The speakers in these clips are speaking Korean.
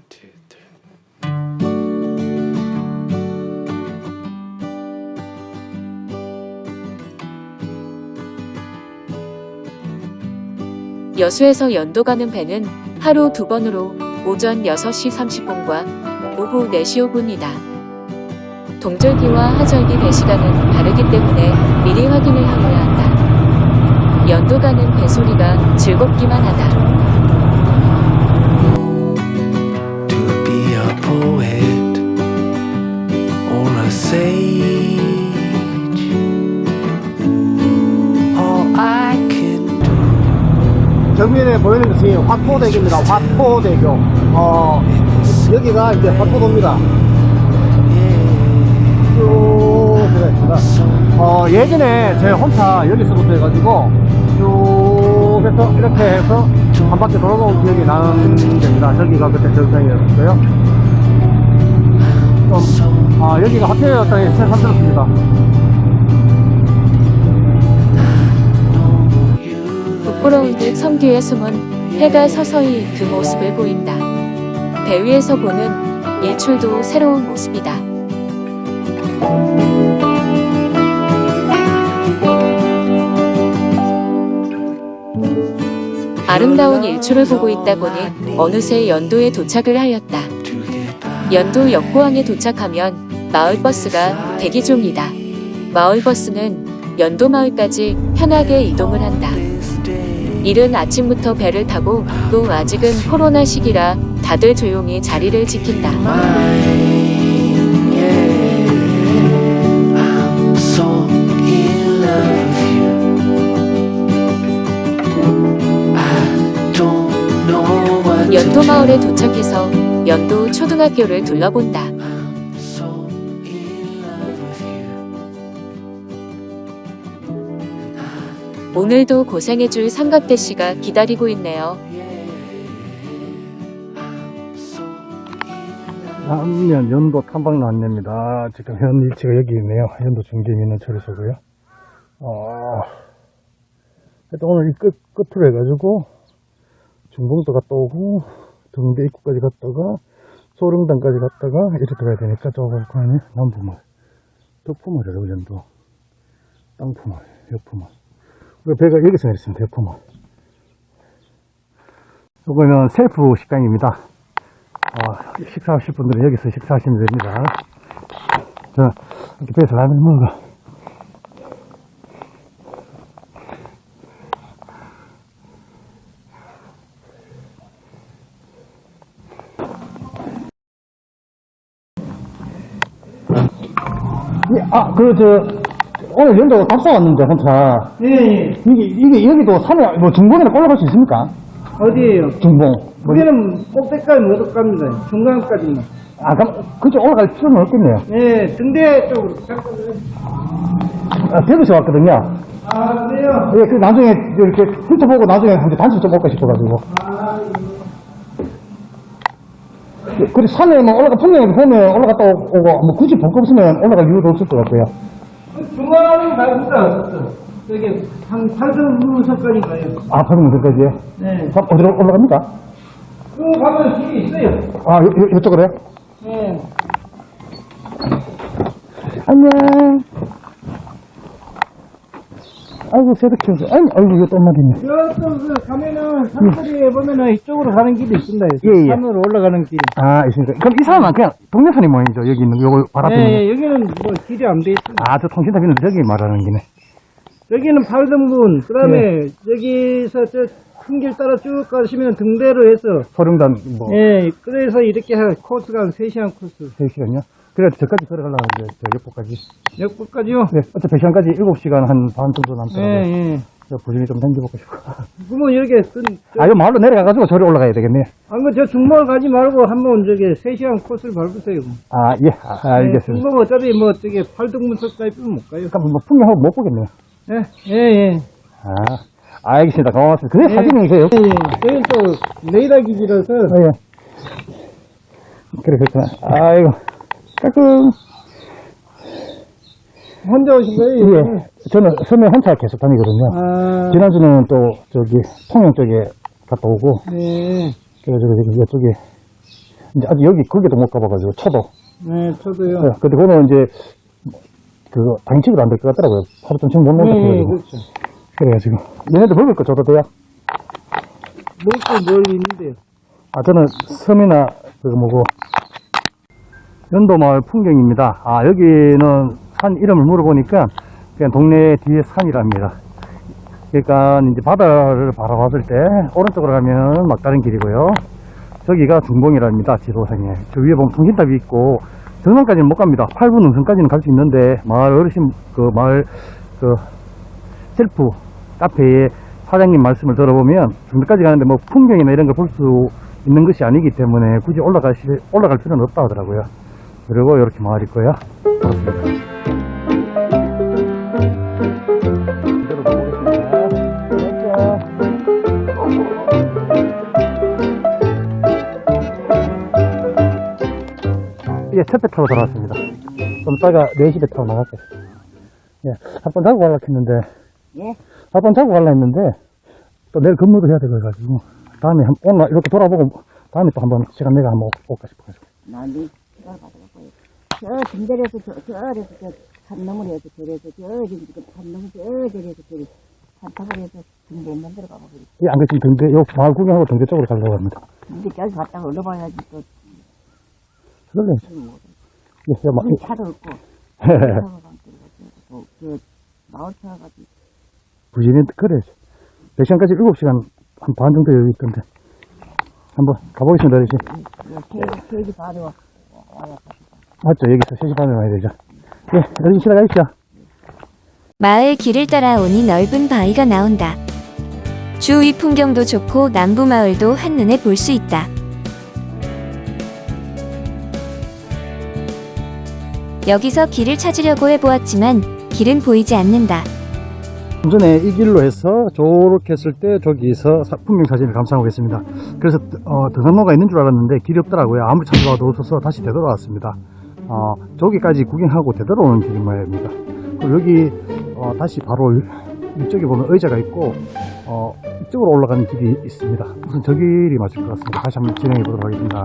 2, 3. 여수에서 연도 가는 배는 하루 2번으로 오전 6시 30분과 오후 4시 5분이다. 동절기와 하절기 배 시간은 다르기 때문에 미리 확인을 하여야 한다. 연도 가는 배 소리가 즐겁기만 하다. To be a poet or a sage, all I can do. 정면에 보이는 것이 화포대교입니다. 화포대교. 여기가 이제 화포도입니다. 쭉 들어있습니다. 예전에 제 혼자 여기서부터 해가지고 쭉 해서 이렇게 해서 한 바퀴 돌아온 기억이 나는 데입니다. 저기가 그때 정상이었어요. 여기가 화폐였다니 새삼 들었습니다. 부끄러운 듯 섬 뒤에 숨은 해가 서서히 그 모습을 보인다. 배 위에서 보는 일출도 새로운 모습이다. 아름다운 일출을 보고 있다 보니 어느새 연도에 도착을 하였다. 연도 역포항에 도착하면 마을버스가 대기 중이다. 마을버스는 연도 마을까지 편하게 이동을 한다. 이른 아침부터 배를 타고 또 아직은 코로나 시기라 다들 조용히 자리를 지킨다. 연도 마을에 도착해서 연도 초등학교를 둘러본다. 오늘도 고생해줄 삼각대 씨가 기다리고 있네요. 안면 연도 탐방 안내입니다. 지금 현 위치가 여기 있네요. 연도 중계민원 처리소고요. 일단 오늘 이 끝으로 해가지고 중봉도 갔다 오고 등대 입구까지 갔다가 소릉당까지 갔다가 이렇게 가야 되니까 저거 가면 남부마을, 덕부마을이라고 연도, 땅부마을, 역부마을. 배가 여기서 내렸습니다. 역부마을. 이거는 셀프 식당입니다. 식사하실 분들은 여기서 식사하시면 됩니다. 자, 이렇게 배에서 라면 먹어. 오늘 연도 답사 왔는데, 혼자. 네, 이게 여기도 산에, 중봉에는 올라갈 수 있습니까? 어디에요? 중봉. 우리는 꼭대기까지 못 갑니다. 중간까지만. 그럼, 그쪽 올라갈 필요는 없겠네요. 네, 등대 쪽으로. 대구에서 왔거든요. 아, 그래요? 예, 나중에, 이렇게 훑어보고 나중에 단체 좀 볼까 싶어가지고. 그리고 산에 풍경을 보면 올라갔다 오고, 굳이 볼 거 없으면 올라갈 이유도 없을 것 같고요. 중간은 가보다 없어. 여기 한 8성문서까지 가요. 팔문서까지요? 네. 그럼 어디로 올라갑니까? 그 가면 길이 있어요. 이쪽으로요? 네. 안녕. 아이고, 새벽 키워서. 아이고, 이거 또 엄마도 있네. 저쪽 가면은 산거리에 보면은 이쪽으로 가는 길이 있습니다. 예. 산으로 올라가는 길. 있습니까? 그럼 이 사람은 그냥 동네산이 모양이죠? 여기 있는, 요거 바로 앞에 있는. 네, 여기는 뭐 길이 안 돼 있습니다. 저 통신탑이는 저기 말하는 기네. 여기는 8등분, 그 다음에 여기서 저 큰 길 따라 쭉 가시면 등대로 해서 소룡단, 예, 그래서 이렇게 코스가 한 3시간 코스. 3시간요? 그래, 저까지 걸어가려고 하는데, 역부까지. 역부까지요? 네, 어차피 2시간까지 7시간 한 반 정도 남더라고요. 예. 부지런히 좀 당겨보고 싶고. 그러면 이렇게 요 마을로 내려가가지고 저리 올라가야 되겠네. 저 중몰 가지 말고 한번 3시간 코스를 밟으세요. 예, 알겠습니다. 중몰 어차피 저기 8등분석까지 못 가요. 그럼 풍경하고 못 보겠네요. 예. 알겠습니다. 고맙습니다. 그래, 사진이 있어요. 저희는 또 레이더 기지라서. 예. 그래, 그렇구나. 아이고, 까꿍. 혼자 오신 거예요? 예. 저는 섬에 혼자 계속 다니거든요. 지난주는 또, 통영 쪽에 갔다 오고. 네. 그래가지고, 이쪽에, 이제 아직 여기 거기도 못 가봐가지고 쳐도. 네, 저도요. 네, 근데 그거는 이제 그 방식으로 안 될 것 같더라고요. 하루 종일 못 논다 네, 해가지고. 그렇죠. 그래가지고 얘네들 먹을 거 줘도 돼요? 먹고 뭘 있는데요. 아, 저는 섬이나 그 뭐고 연도마을 풍경입니다. 아, 여기는 산 이름을 물어보니까 그냥 동네 뒤에 산이랍니다. 그러니까 이제 바다를 바라봤을 때 오른쪽으로 가면 막다른 길이고요. 저기가 중봉이랍니다. 지도상에. 저 위에 보면 풍진탑이 있고 정상까지는 못 갑니다. 8분 능선까지는 갈 수 있는데 마을 어르신 그 마을 그 셀프 카페에 사장님 말씀을 들어보면 중대까지 가는데 뭐 풍경이나 이런 걸 볼 수 있는 것이 아니기 때문에 굳이 올라갈 필요는 없다 하더라고요. 그리고 이렇게 마을이 있고요. 그렇습니다. 이대로 가보겠습니다. 예, 첫 배 타고 돌아왔습니다. 좀 이따가 4시 배 타고 나갈게요. 예, 한번 자고 가려고 했는데, 예? 한번 자고 가려고 했는데, 또 내일 근무도 해야 되고 해가지고, 다음에 오늘 이렇게 돌아보고, 다음에 또 한번 시간 내가 한번 올까 싶어가지고. 난이 시간 가더라고요. 저 등대에서 저 아래서 저산 너머리에서 저래서 지금 산 너머 저래서 저기 산탑을 해서 등대 만들어 가고 그래. 예, 안 그렇지. 근데 요 마을 구경하고 등대 쪽으로 가려고 합니다. 등대까지 갔다가 얻어봐야지 또 그걸로, 예, 차도 없고 차가 가고 그 마을 차가 가지고 부진이, 그래. 4시간까지 7시간 한 반 정도 여유 있던데. 한번 가보겠습니다, 어르신. 케이크 바로 와야 맞죠? 여기서 3시 반에 와야 되죠. 예, 어르신 시작하십시오. 마을 길을 따라 오니 넓은 바위가 나온다. 주위 풍경도 좋고 남부 마을도 한눈에 볼 수 있다. 여기서 길을 찾으려고 해보았지만 길은 보이지 않는다. 좀 전에 이 길로 해서 저렇게 했을 때 저기서 풍경 사진을 감상하고 있습니다. 그래서 등산로가 있는 줄 알았는데 길이 없더라고요. 아무리 찾아봐도 없어서 다시 되돌아왔습니다. 저기까지 구경하고 되돌아오는 길인 모양입니다. 그리고 여기 다시 바로 이쪽에 보면 의자가 있고 이쪽으로 올라가는 길이 있습니다. 우선 저 길이 맞을 것 같습니다. 다시 한번 진행해 보도록 하겠습니다.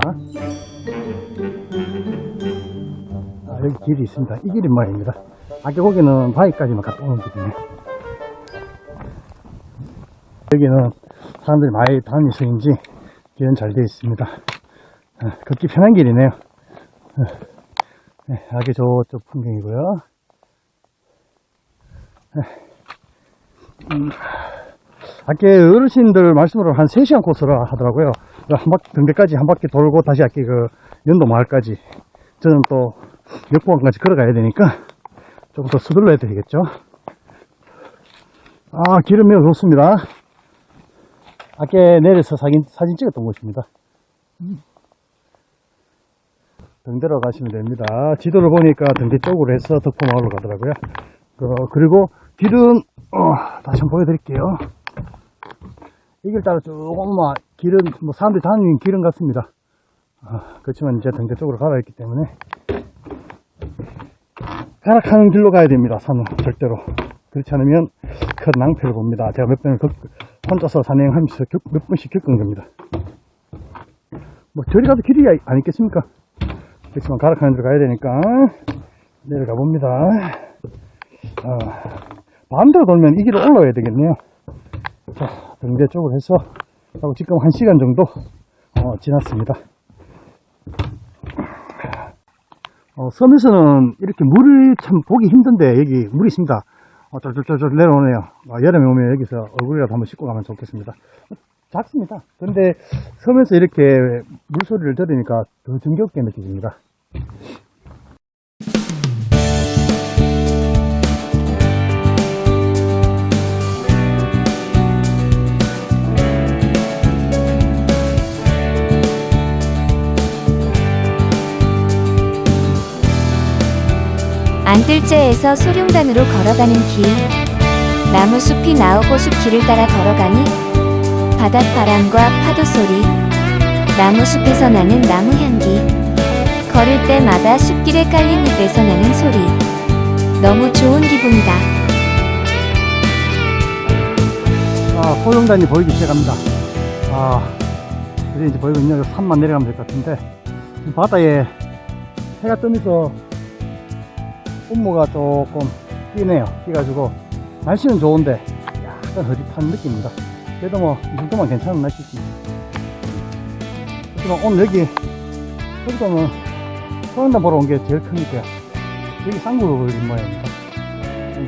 여기 길이 있습니다. 이 길인 모양입니다. 아까 거기는 바위까지만 갔다 오는 길이네요. 여기는 사람들이 많이 다니서인지 길은 잘 되어 있습니다. 걷기 편한 길이네요. 여기 저쪽 풍경이고요. 아까 어르신들 말씀으로 한 3시간 코스라 하더라고요. 한 바퀴, 등대까지 한 바퀴 돌고 다시 아까 그 연도 마을까지. 저는 또 역보안까지 걸어가야 되니까 조금 더 서둘러야 되겠죠. 길은 매우 좋습니다. 아까 내려서 사진 찍었던 곳입니다. 등대로 가시면 됩니다. 지도를 보니까 등대 쪽으로 해서 덕포마을로 가더라고요. 그리고 길은 다시 한번 보여드릴게요. 이 길 따라 쭉 오면 길은 뭐 사람들이 다니는 길은 같습니다. 그렇지만 이제 등대 쪽으로 가라 했기 때문에 가락하는 길로 가야 됩니다. 산은 절대로. 그렇지 않으면 큰 낭패를 봅니다. 제가 몇 번을 혼자서 산행하면서 몇 번씩 겪은 겁니다. 뭐 저리 가도 길이 안 있겠습니까? 그렇지만 가락하는 데로 가야 되니까 내려가 봅니다. 반대로 돌면 이 길을 올라와야 되겠네요. 자, 등대 쪽으로 해서 하고 지금 1시간 정도 지났습니다. 섬에서는 이렇게 물이 참 보기 힘든데 여기 물이 있습니다. 쫄쫄쫄쫄 내려오네요. 여름에 오면 여기서 얼굴이라도 한번 씻고 가면 좋겠습니다. 작습니다. 근데 섬에서 이렇게 물소리를 들으니까 더 정겹게 느껴집니다. 안뜰제에서 소룡단으로 걸어가는 길. 나무 숲이 나오고 숲길을 따라 걸어가니 바닷바람과 파도 소리, 나무 숲에서 나는 나무 향기, 걸을 때마다 숲길에 깔린 잎에서 나는 소리. 너무 좋은 기분이다. 소룡단이 보이기 시작합니다. 이제 이제 보이거든요. 산만 내려가면 될 것 같은데 바다에 해가 뜨면서 온모가 조금 뛰네요. 뛰가지고 날씨는 좋은데 약간 흐릿한 느낌입니다. 그래도 뭐 이 정도만 괜찮은 날씨입니다. 하지만 오늘 여기서는 소양단 보러 온 게 제일 크니까요. 여기 쌍구로 걸린 모양입니다.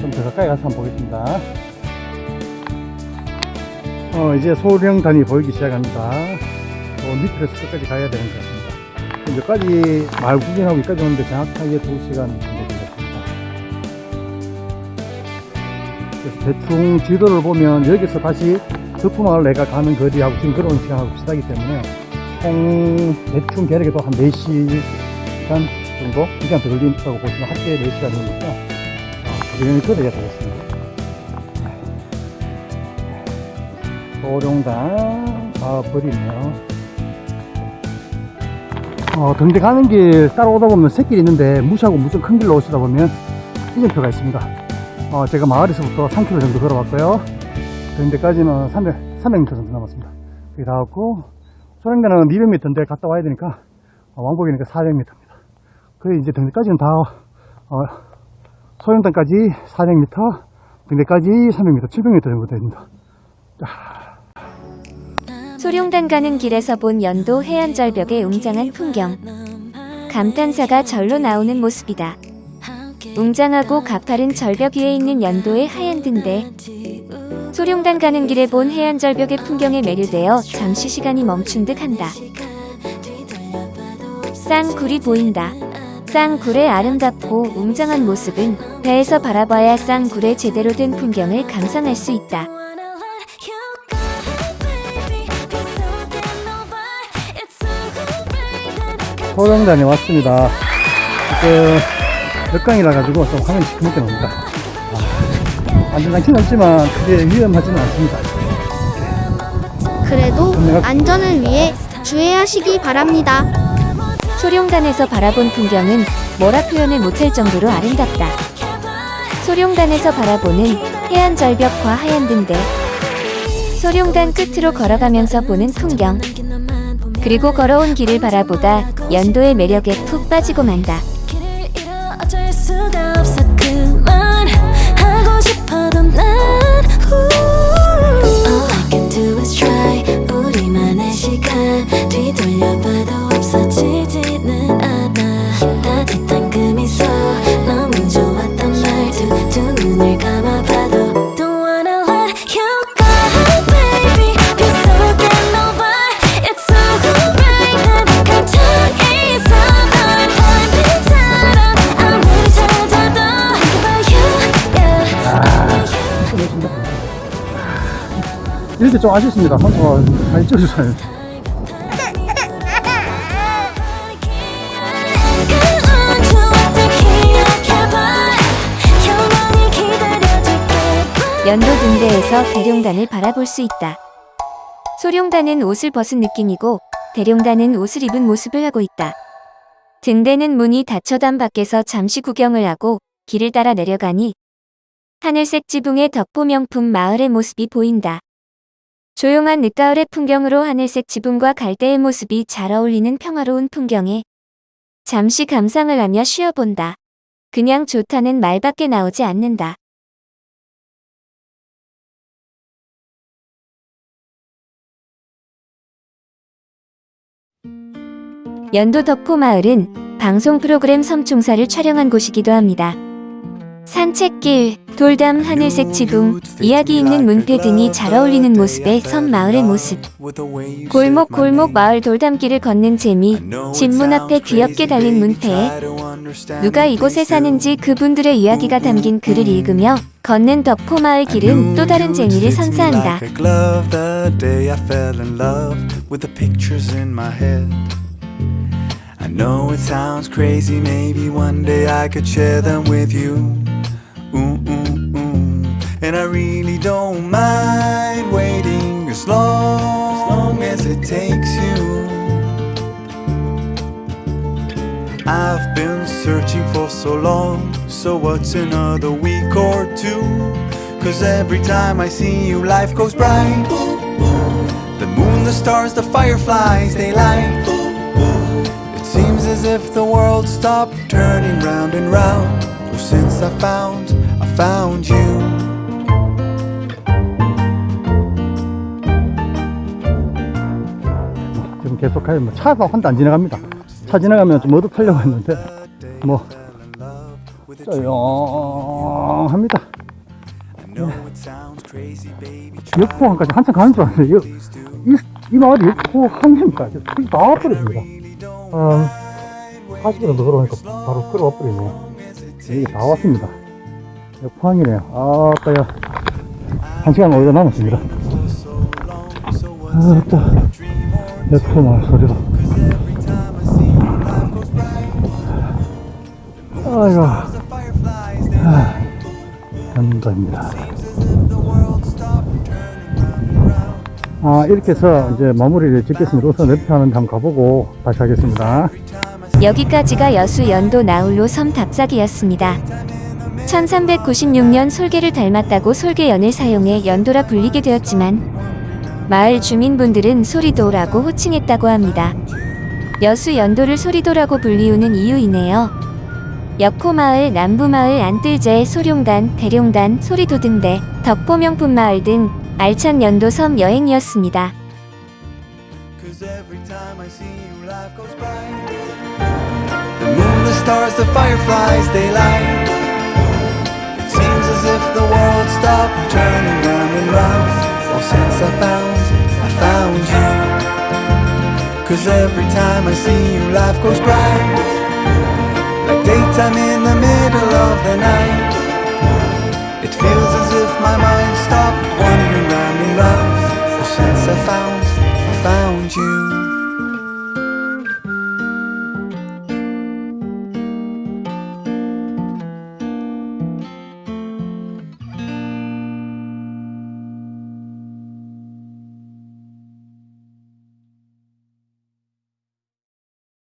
좀 더 가까이 가서 한번 보겠습니다. 이제 소량단이 보이기 시작합니다. 밑으로 끝까지 가야 되는 것 같습니다. 여기까지 마을 구경하고 여기까지 오는데 정확하게 2시간 정도 걸렸습니다. 그래서 대충 지도를 보면 여기서 다시 덕포마을 내가 가는 거리하고 지금 걸어오는 시간하고 비슷하기 때문에 총 대충 계획에도 한 4시간 정도? 시간 더 걸린다고 보시면 합계 4시간이니까 부지런히 걸어야 되겠습니다. 소룡단 가버리네요. 등대 가는 길 따라오다 보면 샛길이 있는데 무시하고 무슨 큰 길로 오시다 보면 이정표가 있습니다. 제가 마을에서부터 3km 정도 걸어왔고요. 등대까지는 300m 정도 남았습니다. 여기 다 왔고, 소량단은 200m인데 갔다 와야 되니까 왕복이니까 400m입니다. 그래 이제 등대까지는 다 소량단까지 400m, 등대까지 300m, 700m 정도 됩니다. 소룡단 가는 길에서 본 연도 해안절벽의 웅장한 풍경. 감탄사가 절로 나오는 모습이다. 웅장하고 가파른 절벽 위에 있는 연도의 하얀 등대. 소룡단 가는 길에 본 해안절벽의 풍경에 매료되어 잠시 시간이 멈춘 듯 한다. 쌍굴이 보인다. 쌍굴의 아름답고 웅장한 모습은 배에서 바라봐야 쌍굴의 제대로 된 풍경을 감상할 수 있다. 소룡단에 왔습니다. 역강이라 가지고 좀 화면이 시커멓게 나옵니다. 안전장치는 없지만 크게 위험하지는 않습니다. 그래도 안전을 위해 주의하시기 바랍니다. 소룡단에서 바라본 풍경은 뭐라 표현을 못할 정도로 아름답다. 소룡단에서 바라보는 해안절벽과 하얀 등대. 소룡단 끝으로 걸어가면서 보는 풍경. 그리고 걸어온 길을 바라보다 연도의 매력에 푹 빠지고 만다. 이렇게 좀 아쉽습니다. 혼자 많이 찍어주세요. 연도 등대에서 대룡단을 바라볼 수 있다. 소룡단은 옷을 벗은 느낌이고 대룡단은 옷을 입은 모습을 하고 있다. 등대는 문이 닫혀단 밖에서 잠시 구경을 하고 길을 따라 내려가니 하늘색 지붕의 덕포 명품 마을의 모습이 보인다. 조용한 늦가을의 풍경으로 하늘색 지붕과 갈대의 모습이 잘 어울리는 평화로운 풍경에 잠시 감상을 하며 쉬어본다. 그냥 좋다는 말밖에 나오지 않는다. 연도 덕포 마을은 방송 프로그램 섬총사를 촬영한 곳이기도 합니다. 산책길, 돌담, 하늘색 지붕, 이야기 있는 문패 등이 잘 어울리는 모습의 섬 마을의 모습. 골목 마을 돌담길을 걷는 재미, 집 문 앞에 귀엽게 달린 문패에 누가 이곳에 사는지 그분들의 이야기가 담긴 글을 읽으며 걷는 덕포 마을 길은 또 다른 재미를 선사한다. I know it sounds crazy, maybe one day I could share them with you. And I really don't mind waiting as long as it takes you. I've been searching for so long, so what's another week or two? 'Cause every time I see you, life goes bright. The moon, the stars, the fireflies, they light. It seems as if the world stopped turning round and round. Oh, since I found you. 지금 계속하여 뭐 차가 한 대 안 지나갑니다. 차 지나가면 좀 어둡하려고 했는데 뭐 조용합니다. 역포항까지 한참 가는 줄 알았는데 이 마을이 역포 항입니까? 거의 다 와버립니다. 40km 더 걸어가니까 바로 걸어와버리네요. 이게 다 왔습니다. 역포항이네요. 아따야 1시간 오래 남았습니다. 아따 역포 마을 소리가 아이고 현도입니다. 이렇게 해서 이제 마무리를 짓겠습니다. 우선 몇 편은 한번 가보고 다시 하겠습니다. 여기까지가 여수 연도 나홀로 섬 답사기였습니다. 1396년 솔개를 닮았다고 솔개연을 사용해 연도라 불리게 되었지만 마을 주민분들은 소리도라고 호칭했다고 합니다. 여수 연도를 소리도라고 불리우는 이유이네요. 역포마을, 남부마을, 안뜰제, 소룡단, 대룡단, 소리도등대, 덕포명품마을 등 알찬 연도 섬 여행이었습니다. The moon, the stars, the fireflies, they light. It seems as if the world stopped turning round and round. Oh, since I found you. 'Cause every time I see you, life goes bright. Like daytime in the middle of the night. It feels as if my mind stopped wandering round and round. Oh, since I found you.